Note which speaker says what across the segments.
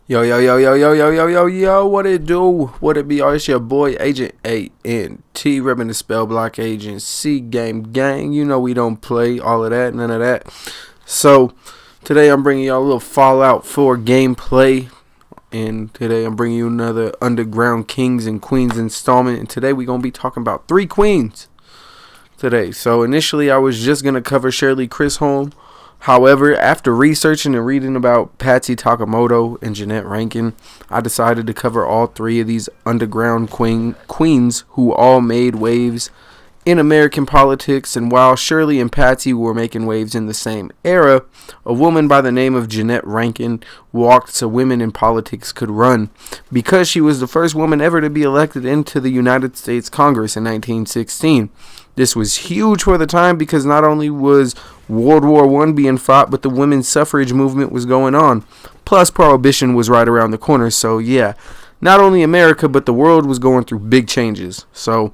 Speaker 1: Yo, yo, yo, yo, yo, yo, yo, yo, yo, what it do? What it be? Oh, it's your boy, Agent A-N-T, repping the Spell Block Agency, Game Gang. You know we don't play all of that, none of that. So, today I'm bringing y'all a little Fallout 4 gameplay. And today I'm bringing you another Underground Kings and Queens installment. And today we're going to be talking about 3 queens today. So, initially I was just going to cover Shirley Chrisholm. However, after researching and reading about Patsy, Takemoto, and Jeanette, Rankin, I decided to cover all 3 of these underground queens who all made waves in American politics. And while Shirley and Patsy were making waves in the same era, a woman by the name of Jeanette Rankin walked so women in politics could run, because she was the first woman ever to be elected into the United States Congress in 1916. This was huge for the time because not only was World War I being fought, but the women's suffrage movement was going on. Plus, Prohibition was right around the corner. So, yeah, not only America, but the world was going through big changes. So,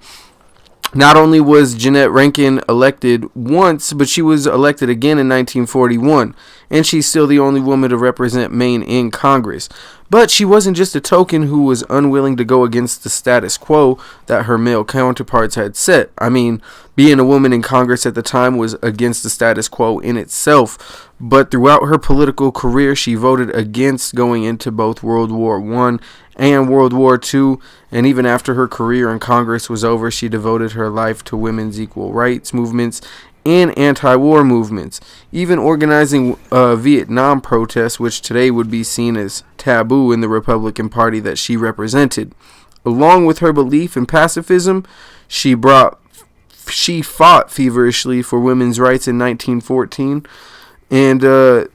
Speaker 1: not only was Jeanette Rankin elected once, but she was elected again in 1941. And she's still the only woman to represent Maine in Congress. But she wasn't just a token who was unwilling to go against the status quo that her male counterparts had set. I mean, being a woman in Congress at the time was against the status quo in itself. But throughout her political career, she voted against going into both World War I and World War II. And even after her career in Congress was over, she devoted her life to women's equal rights movements and anti-war movements, even organizing Vietnam protests, which today would be seen as taboo in the Republican Party that she represented. Along with her belief in pacifism, she fought feverishly for women's rights in 1914, and in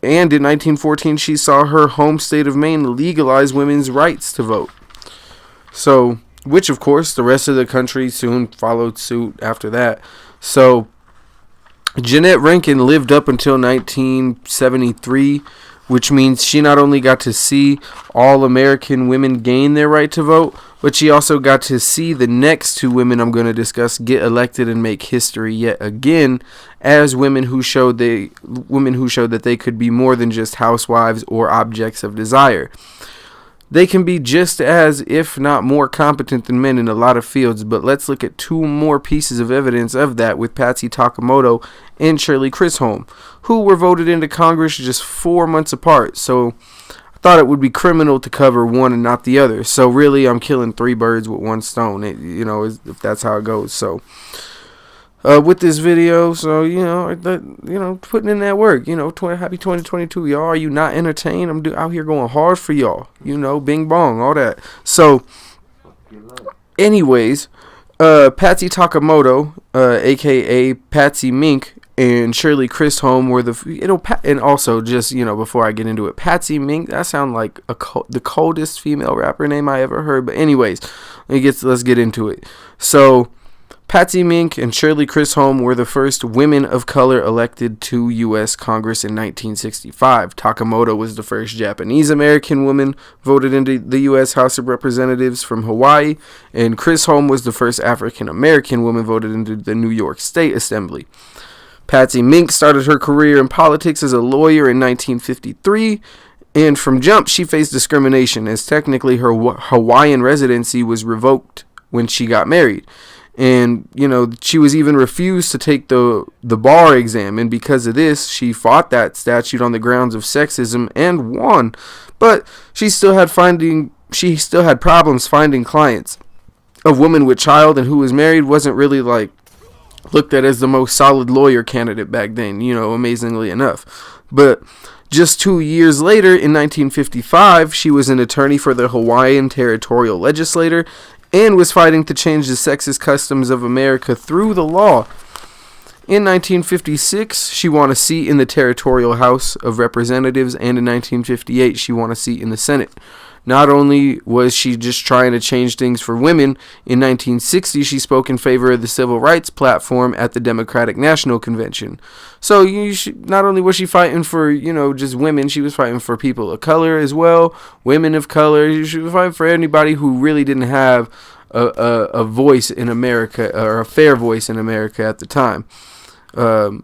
Speaker 1: 1914 she saw her home state of Maine legalize women's rights to vote. So, which of course the rest of the country soon followed suit after that. So, Jeanette Rankin lived up until 1973, which means she not only got to see all American women gain their right to vote, but she also got to see the next 2 women I'm going to discuss get elected and make history yet again as women who showed that they could be more than just housewives or objects of desire. They can be just as, if not more, competent than men in a lot of fields, but let's look at 2 more pieces of evidence of that with Patsy Takemoto and Shirley Chrisholm, who were voted into Congress just 4 months apart. So I thought it would be criminal to cover one and not the other. So really, I'm killing 3 birds with 1 stone, if that's how it goes. So with this video, so putting in that work, happy 2022, y'all. Are you not entertained? I'm out here going hard for y'all, bing bong, all that. So anyways, Patsy Takemoto, aka Patsy Mink, and Shirley Chrisholm were and also just, before I get into it, Patsy Mink, that sounds like the coldest female rapper name I ever heard. But anyways, let's get into it. So Patsy Mink and Shirley Chrisholm were the first women of color elected to U.S. Congress in 1965. Takemoto was the first Japanese-American woman voted into the U.S. House of Representatives from Hawaii, and Chrisholm was the first African-American woman voted into the New York State Assembly. Patsy Mink started her career in politics as a lawyer in 1953, and from jump she faced discrimination, as technically her Hawaiian residency was revoked when she got married. And, she was even refused to take the bar exam. And because of this, she fought that statute on the grounds of sexism and won. But she still had problems finding clients. A woman with child and who was married wasn't really looked at as the most solid lawyer candidate back then, amazingly enough. But just 2 years later, in 1955, she was an attorney for the Hawaiian Territorial Legislature and was fighting to change the sexist customs of America through the law. In 1956, she won a seat in the Territorial House of Representatives, and in 1958, she won a seat in the Senate. Not only was she just trying to change things for women, in 1960 she spoke in favor of the civil rights platform at the Democratic National Convention. So not only was she fighting for, just women, she was fighting for people of color as well, women of color. She was fighting for anybody who really didn't have a voice in America, or a fair voice in America at the time. Or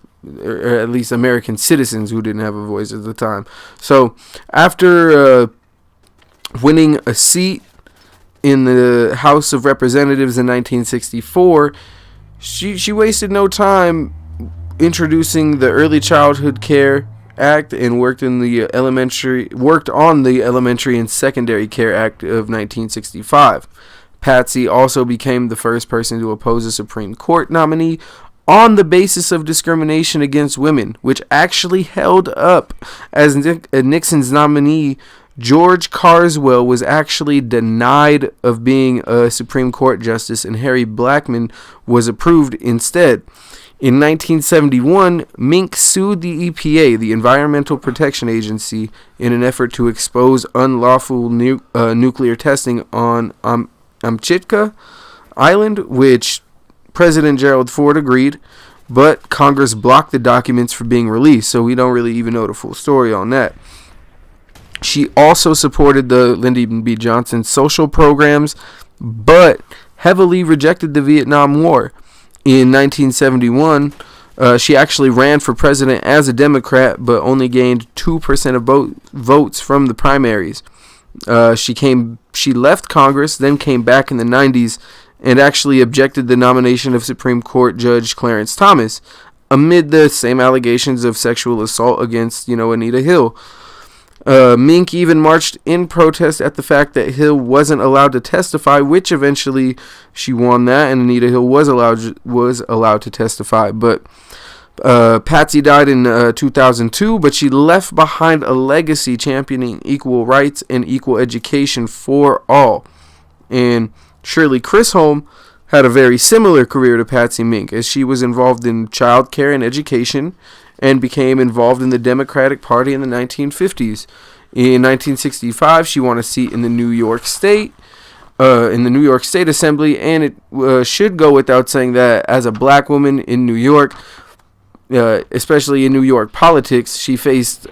Speaker 1: at least American citizens who didn't have a voice at the time. So after winning a seat in the House of Representatives in 1964. She wasted no time introducing the Early Childhood Care Act and worked on the Elementary and Secondary Care Act of 1965. Patsy also became the first person to oppose a Supreme Court nominee on the basis of discrimination against women, which actually held up, as Nixon's nominee George Carswell was actually denied of being a Supreme Court justice, and Harry Blackmun was approved instead. In 1971, Mink sued the EPA, the Environmental Protection Agency, in an effort to expose unlawful nuclear testing on Amchitka Island, which President Gerald Ford agreed, but Congress blocked the documents from being released, so we don't really even know the full story on that. She also supported the Lyndon B. Johnson social programs, but heavily rejected the Vietnam War. In 1971, she actually ran for president as a Democrat, but only gained 2% of votes from the primaries. She left Congress, then came back in the 90s, and actually objected the nomination of Supreme Court Judge Clarence Thomas, amid the same allegations of sexual assault against, Anita Hill. Mink even marched in protest at the fact that Hill wasn't allowed to testify, which eventually she won that, and Anita Hill was allowed to testify. But Patsy died in 2002, but she left behind a legacy championing equal rights and equal education for all. And Shirley Chrisholm had a very similar career to Patsy Mink, as she was involved in child care and education, and became involved in the Democratic Party in the 1950s. In 1965, she won a seat in the New York State Assembly, and it should go without saying that as a black woman in New York, especially in New York politics, she faced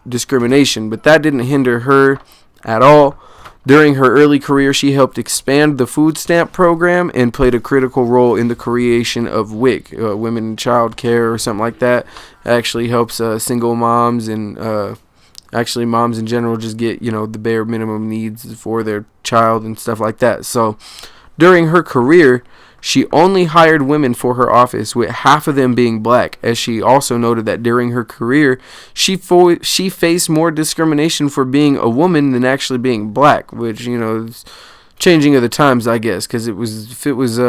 Speaker 1: discrimination, but that didn't hinder her at all. During her early career, she helped expand the food stamp program and played a critical role in the creation of WIC, Women in Child Care or something like that. It actually helps single moms and actually moms in general just get, the bare minimum needs for their child and stuff like that. So during her career, she only hired women for her office, with half of them being black, as she also noted that during her career, she faced more discrimination for being a woman than actually being black, which, is changing of the times, I guess, because if it was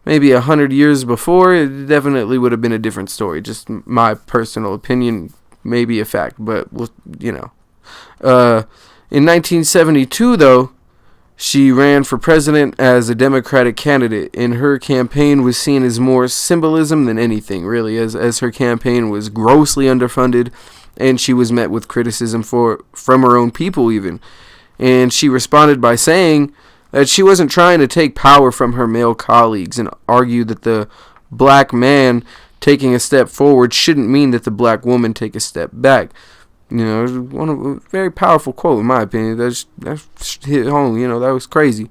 Speaker 1: maybe 100 years before, it definitely would have been a different story. Just my personal opinion, maybe a fact, but, in 1972, though, she ran for president as a Democratic candidate, and her campaign was seen as more symbolism than anything, really, as her campaign was grossly underfunded, and she was met with criticism from her own people even. And she responded by saying that she wasn't trying to take power from her male colleagues, and argued that the black man taking a step forward shouldn't mean that the black woman take a step back. A very powerful quote, in my opinion. That hit home. That was crazy,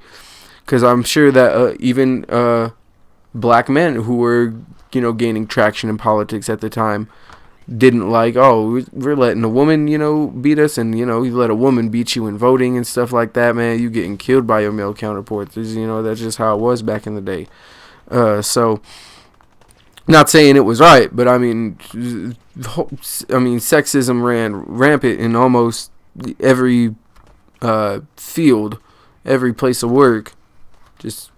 Speaker 1: because I'm sure that even black men who were, gaining traction in politics at the time didn't like, we're letting a woman, beat us, and you let a woman beat you in voting and stuff like that, man. You getting killed by your male counterparts. That's just how it was back in the day. So. Not saying it was right, but sexism ran rampant in almost every field, every place of work. Just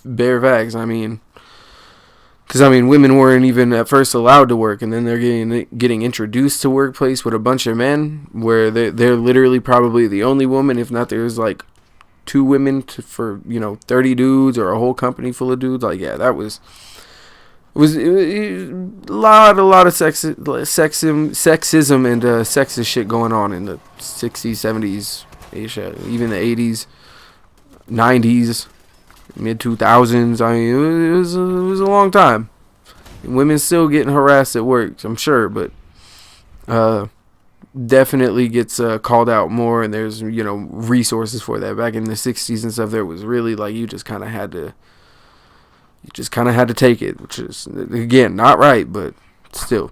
Speaker 1: bare facts. Because women weren't even at first allowed to work, and then they're getting introduced to workplace with a bunch of men, where they're literally probably the only woman, if not there's like 2 women for 30 dudes, or a whole company full of dudes. That was. It was a lot of sexism and sexist shit going on in the 60s, 70s, even the 80s, 90s, mid-2000s. It was a long time. Women still getting harassed at work, I'm sure, but definitely gets called out more, and there's, resources for that. Back in the 60s and stuff, there was really, you just kind of had to take it, which is, again, not right, but still.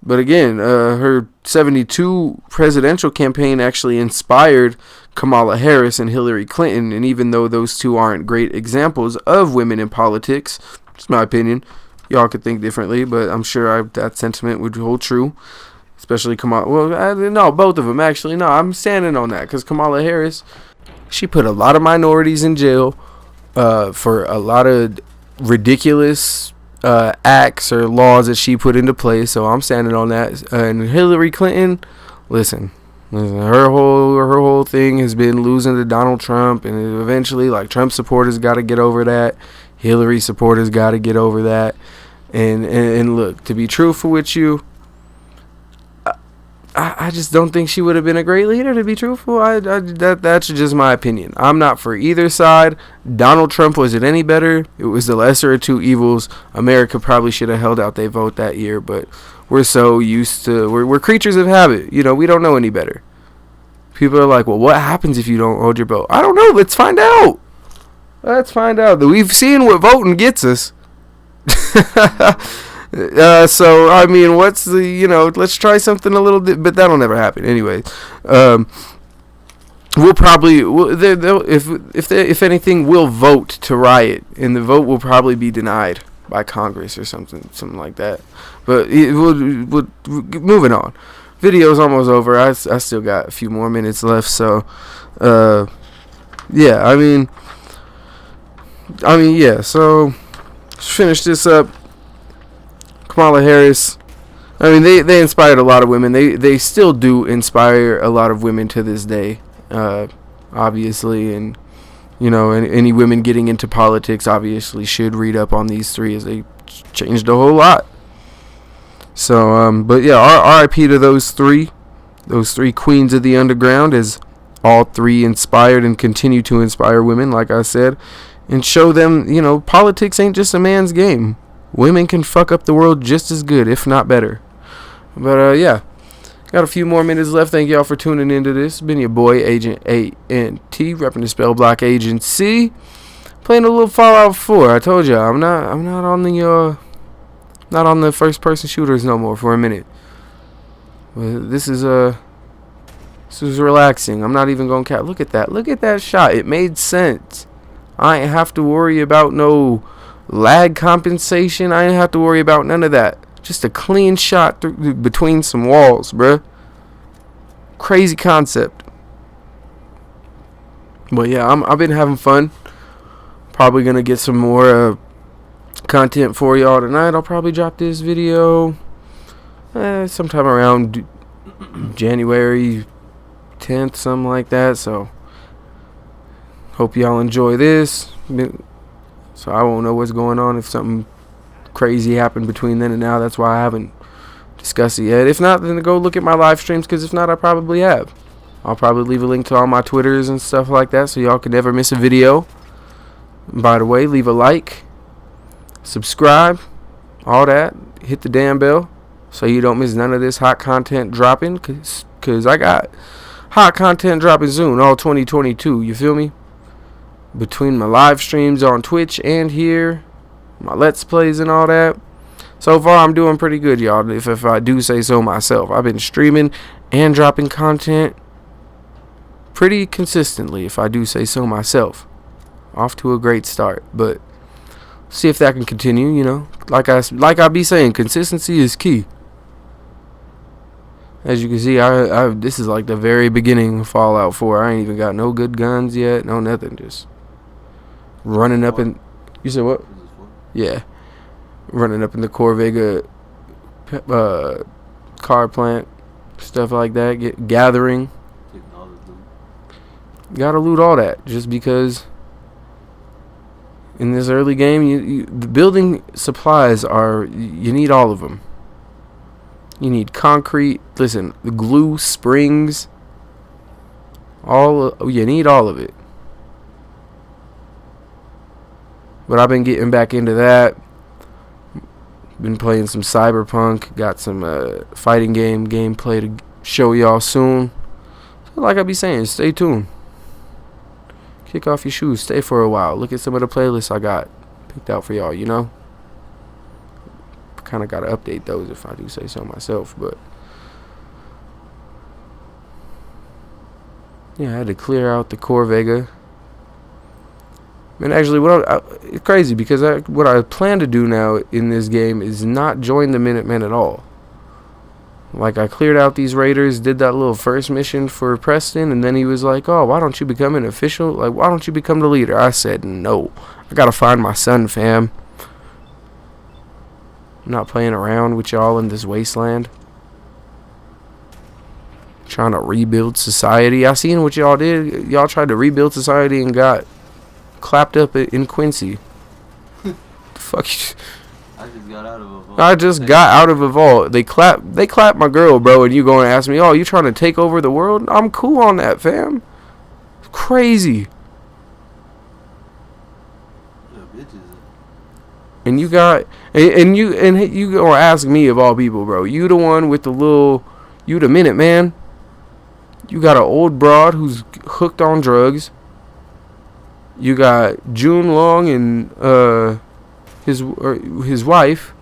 Speaker 1: But again, her 72 presidential campaign actually inspired Kamala Harris and Hillary Clinton. And even though those two aren't great examples of women in politics, it's my opinion. Y'all could think differently, but I'm sure that sentiment would hold true. Especially Kamala. Well, no, both of them actually. No, I'm standing on that because Kamala Harris, she put a lot of minorities in jail for a lot of ridiculous acts or laws that she put into place. So I'm standing on that. And Hillary Clinton, listen, her whole thing has been losing to Donald Trump, and eventually, like, Trump supporters got to get over that. Hillary supporters got to get over that. And look, to be truthful with you, I just don't think she would have been a great leader, to be truthful. That's just my opinion. I'm not for either side. Donald Trump, was it any better? It was the lesser of two evils. America probably should have held out their vote that year, but we're so used to, we're creatures of habit. You know, we don't know any better. People are like, well, what happens if you don't hold your vote? I don't know. Let's find out. We've seen what voting gets us. So I mean, what's the, let's try something a little bit, but that'll never happen anyway. We'll probably, if anything, we'll vote to riot, and the vote will probably be denied by Congress or something like that. But we'll moving on. Video's almost over. I still got a few more minutes left, so yeah. I mean, yeah. So let's finish this up. Kamala Harris, I mean, they inspired a lot of women. They still do inspire a lot of women to this day, obviously. And, any women getting into politics obviously should read up on these three, as they changed a whole lot. So, but yeah, R.I.P. to those three queens of the underground, as all three inspired and continue to inspire women, like I said, and show them, politics ain't just a man's game. Women can fuck up the world just as good, if not better. But, yeah. Got a few more minutes left. Thank y'all for tuning into this. Been your boy, Agent A&T, repping the Spell Block Agency. Playing a little Fallout 4. I told y'all, I'm not on the first person shooters no more for a minute. But this is relaxing. I'm not even gonna look at that shot. It made sense. I ain't have to worry about no lag compensation. I ain't have to worry about none of that. Just a clean shot between some walls, bruh. Crazy concept. But yeah, I've been having fun. Probably gonna get some more content for y'all tonight. I'll probably drop this video sometime around January 10th, something like that. So hope y'all enjoy this. So I won't know what's going on if something crazy happened between then and now. That's why I haven't discussed it yet. If not, then go look at my live streams, because if not, I probably have. I'll probably leave a link to all my Twitters and stuff like that, so y'all can never miss a video. And by the way, leave a like, subscribe, all that. Hit the damn bell so you don't miss none of this hot content dropping, because I got hot content dropping soon, all 2022. You feel me? Between my live streams on Twitch and here, my Let's Plays and all that. So far, I'm doing pretty good, y'all, if I do say so myself. I've been streaming and dropping content pretty consistently, if I do say so myself. Off to a great start, but see if that can continue, Like I be saying, consistency is key. As you can see, I this is like the very beginning of Fallout 4. I ain't even got no good guns yet, no nothing, just running up in... You said what? Yeah. Running up in the Corvega car plant, stuff like that, gathering. Gotta loot all that, just because in this early game, the building supplies you need all of them. You need concrete, listen, the glue, springs, you need all of it. But I've been getting back into that. Been playing some Cyberpunk. Got some fighting game gameplay to show y'all soon. So like I be saying, stay tuned. Kick off your shoes. Stay for a while. Look at some of the playlists I got picked out for y'all, kind of got to update those if I do say so myself. But yeah, I had to clear out the Corvega. And actually, it's crazy because what I plan to do now in this game is not join the Minutemen at all. Like, I cleared out these raiders, did that little first mission for Preston, and then he was like, oh, why don't you become an official? Like, why don't you become the leader? I said, no. I gotta find my son, fam. I'm not playing around with y'all in this wasteland. Trying to rebuild society. I seen what y'all did. Y'all tried to rebuild society and got clapped up in Quincy. The fuck you... I just got out of a vault. They clapped my girl, bro, and you go and ask me, oh, you trying to take over the world? I'm cool on that, fam. It's crazy. And you got and you go ask me of all people, bro. You the one with the little, you the minute man. You got an old broad who's hooked on drugs. You got June Long and his wife,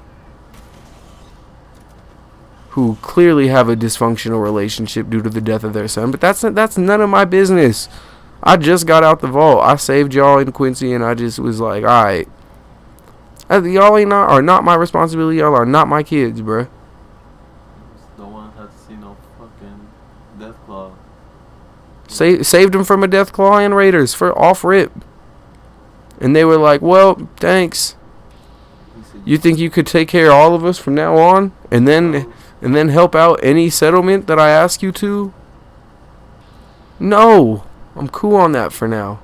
Speaker 1: who clearly have a dysfunctional relationship due to the death of their son. But that's none of my business. I just got out the vault. I saved y'all in Quincy, and I just was like, all right, y'all are not my responsibility. Y'all are not my kids, bruh.
Speaker 2: Don't want to have to see no fucking death claw.
Speaker 1: Saved them from a death claw and raiders for off rip. And they were like, well, thanks. You think you could take care of all of us from now on, and then help out any settlement that I ask you to? No, I'm cool on that for now.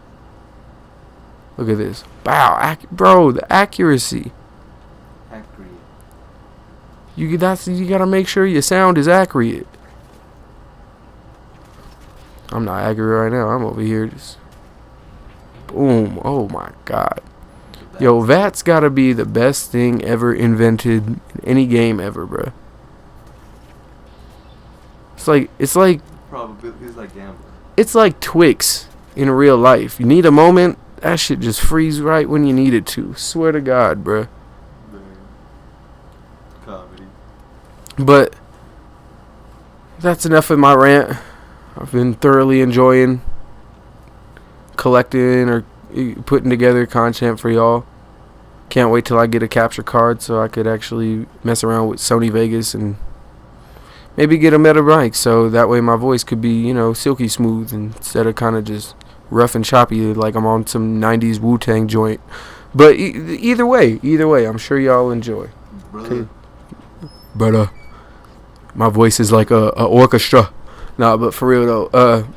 Speaker 1: Look at this. Wow, bro, the accuracy.
Speaker 2: Accurate.
Speaker 1: You gotta make sure your sound is accurate. I'm not accurate right now. I'm over here just boom. Oh my god. Yo, that's gotta be the best thing ever invented in any game ever, bro. It's like
Speaker 2: probably it's like gambling.
Speaker 1: It's like Twix in real life. You need a moment, that shit just freeze right when you need it to. Swear to God, bro.
Speaker 2: Comedy.
Speaker 1: But that's enough of my rant. I've been thoroughly enjoying collecting or putting together content for y'all. Can't wait till I get a capture card so I could actually mess around with Sony Vegas and maybe get a meta mic so that way my voice could be, you know, silky smooth instead of kind of just rough and choppy like I'm on some 90s Wu-Tang joint. But either way, I'm sure y'all enjoy. Brother. My voice is like a orchestra. Nah, but for real though,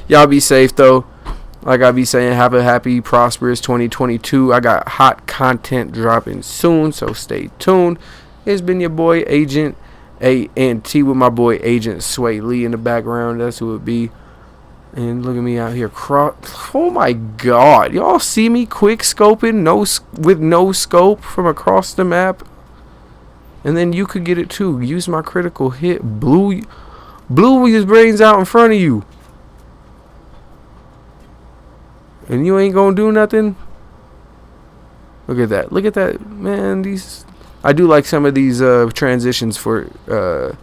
Speaker 1: y'all be safe though. Like I be saying, have a happy, prosperous 2022. I got hot content dropping soon, so stay tuned. It's been your boy Agent ANT with my boy Agent Sway Lee in the background. That's who it be. And look at me out here. Oh my God, y'all see me quick scoping with no scope from across the map, and then you could get it too. Use my critical hit. Blew his brains out in front of you. And you ain't gonna do nothing? Look at that, man. I do like some of these transitions for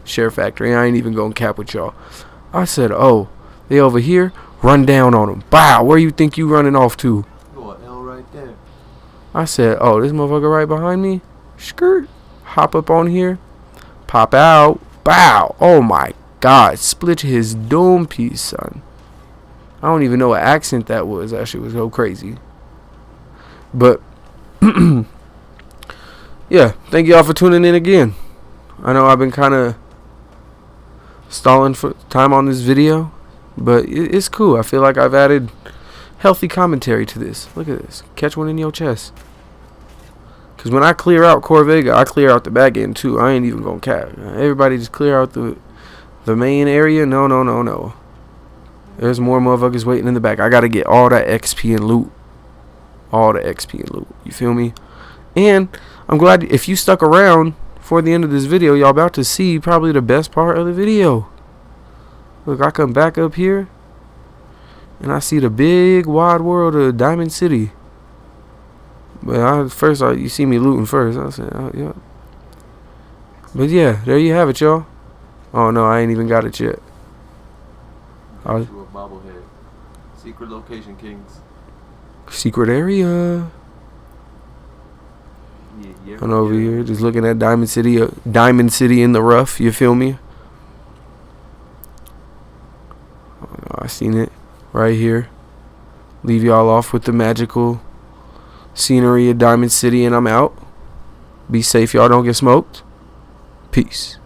Speaker 1: Share Factory. I ain't even gonna cap with y'all. I said, oh, they over here, run down on them. Bow, where you think you running off to?
Speaker 2: Oh, an L right there.
Speaker 1: I said, oh, this motherfucker right behind me. Skirt, hop up on here, pop out, bow. Oh my God, split his dome piece, son. I don't even know what accent that was. That shit was so crazy. But, yeah, thank y'all for tuning in again. I know I've been kind of stalling for time on this video, but it's cool. I feel like I've added healthy commentary to this. Look at this. Catch one in your chest. Because when I clear out Corvega, I clear out the back end too. I ain't even going to cap. Everybody just clear out the main area. No. There's more motherfuckers waiting in the back. I gotta get all that XP and loot. You feel me? And I'm glad if you stuck around for the end of this video, y'all about to see probably the best part of the video. Look, I come back up here and I see the big wide world of Diamond City. But you see me looting first. I said, oh, yeah. But yeah, there you have it, y'all. Oh no, I ain't even got it yet.
Speaker 2: Got you a bobblehead. Secret location, Kings.
Speaker 1: Secret area.
Speaker 2: Yeah,
Speaker 1: And over here, just looking at Diamond City in the rough. You feel me? I seen it right here. Leave y'all off with the magical scenery of Diamond City, and I'm out. Be safe, y'all. Don't get smoked. Peace.